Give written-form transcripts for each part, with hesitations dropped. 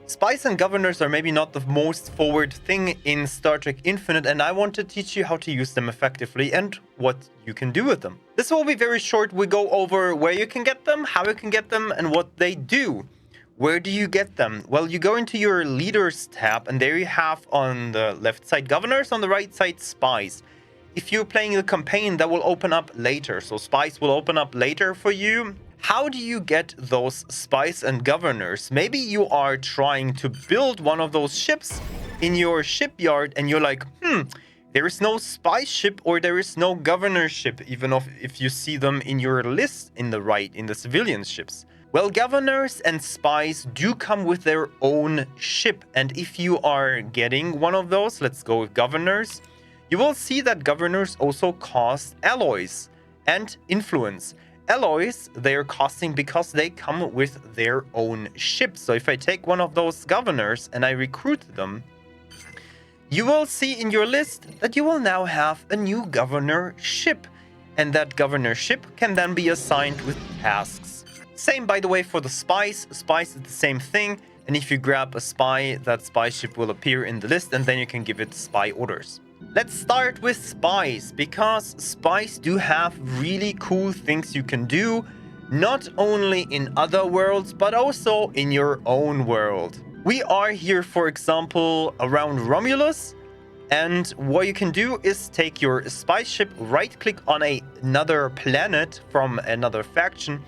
Spies and governors are maybe not the most forward thing in Star Trek Infinite, and I want to teach you how to use them effectively and what you can do with them. This will be very short. We go over where you can get them, how you can get them, and what they do. Where do you get them? Well, you go into your Leaders tab, and there you have on the left side Governors, on the right side Spies. If you're playing the campaign, that will open up later. So Spies will open up later for you. How do you get those Spies and Governors? Maybe you are trying to build one of those ships in your shipyard and you're like, there is no spy ship or there is no governor ship, even if you see them in your list in the civilian ships. Well, governors and spies do come with their own ship. And if you are getting one of those, let's go with governors, you will see that governors also cost alloys and influence. Alloys, they are costing because they come with their own ship. So if I take one of those governors and I recruit them, you will see in your list that you will now have a new governor ship. And that governor ship can then be assigned with tasks. Same, by the way, for the spies. Spies is the same thing. And if you grab a spy, that spy ship will appear in the list and then you can give it spy orders. Let's start with spies, because spies do have really cool things you can do, not only in other worlds, but also in your own world. We are here, for example, around Romulus, and what you can do is take your spy ship, right-click on another planet from another faction,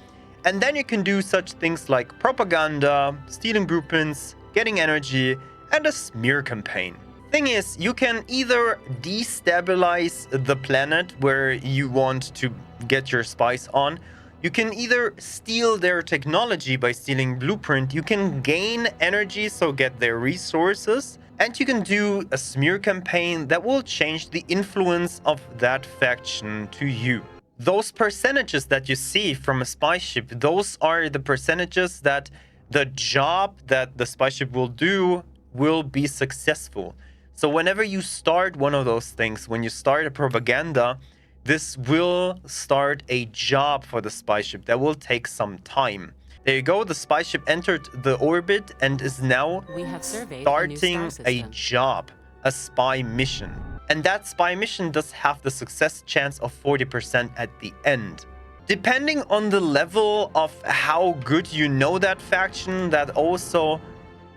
and then you can do such things like propaganda, stealing blueprints, getting energy, and a smear campaign. Thing is, you can either destabilize the planet where you want to get your spies on. You can either steal their technology by stealing blueprint. You can gain energy, so get their resources. And you can do a smear campaign that will change the influence of that faction to you. Those percentages that you see from a spy ship, those are the percentages that the job that the spy ship will do will be successful. So whenever you start one of those things, when you start a propaganda, this will start a job for the spy ship that will take some time. There you go, the spy ship entered the orbit and is now starting a job, a spy mission. And that spy mission does have the success chance of 40% at the end. Depending on the level of how good you know that faction, that also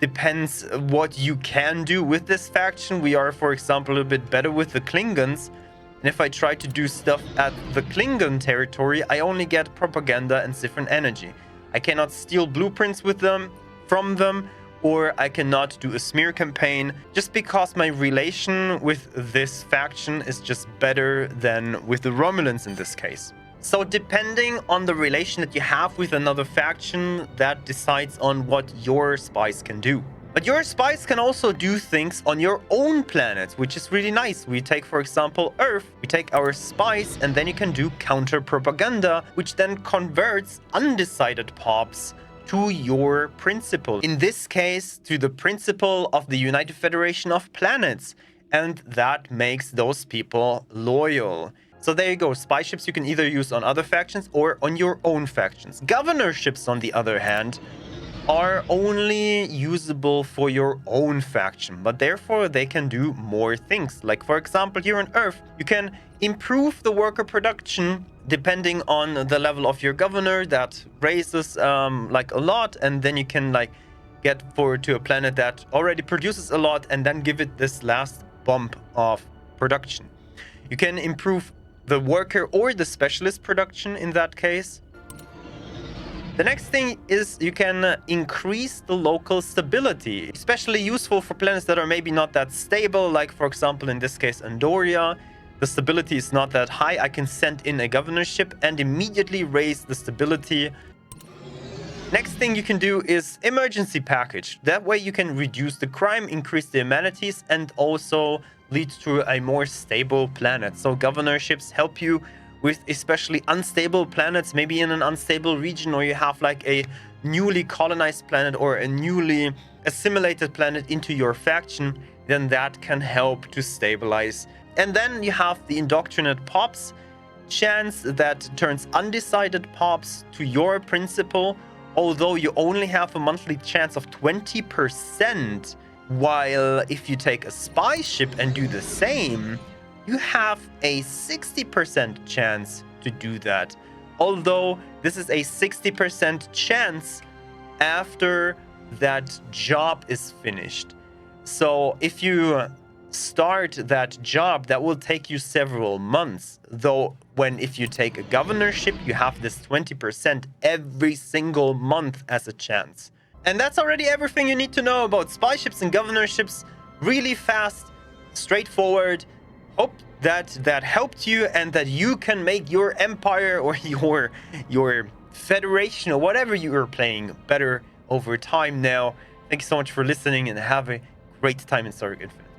depends what you can do with this faction. We are, for example, a little bit better with the Klingons. And if I try to do stuff at the Klingon territory, I only get propaganda and different energy. I cannot steal blueprints from them, or I cannot do a smear campaign, just because my relation with this faction is just better than with the Romulans in this case. So depending on the relation that you have with another faction, that decides on what your spies can do. But your spies can also do things on your own planet, which is really nice. We take, for example, Earth. We take our spies, and then you can do counter-propaganda, which then converts undecided pops to your principle. In this case, to the principle of the United Federation of Planets. And that makes those people loyal. So there you go, spy ships you can either use on other factions or on your own factions. Governor ships, on the other hand, are only usable for your own faction, but therefore they can do more things. Like, for example, here on Earth, you can improve the worker production depending on the level of your governor. That raises like a lot, and then you can like get forward to a planet that already produces a lot and then give it this last bump of production. You can improve the worker or the specialist production in that case. The next thing is you can increase the local stability, especially useful for planets that are maybe not that stable, like for example in this case Andoria. The stability is not that high. I can send in a governorship and immediately raise the stability. Next thing you can do is emergency package. That way you can reduce the crime, increase the amenities, and also lead to a more stable planet. So governorships help you with especially unstable planets, maybe in an unstable region, or you have like a newly colonized planet or a newly assimilated planet into your faction, then that can help to stabilize. And then you have the indoctrinate pops chance that turns undecided pops to your principle, although you only have a monthly chance of 20%, while if you take a spy ship and do the same, you have a 60% chance to do that. Although this is a 60% chance after that job is finished. So if you start that job, that will take you several months. Though if you take a governorship, you have this 20% every single month as a chance. And that's already everything you need to know about spy ships and governorships. Really fast, straightforward. Hope that helped you and that you can make your empire or your federation or whatever you are playing better over time now. Thank you so much for listening and have a great time in Star Trek Infinite.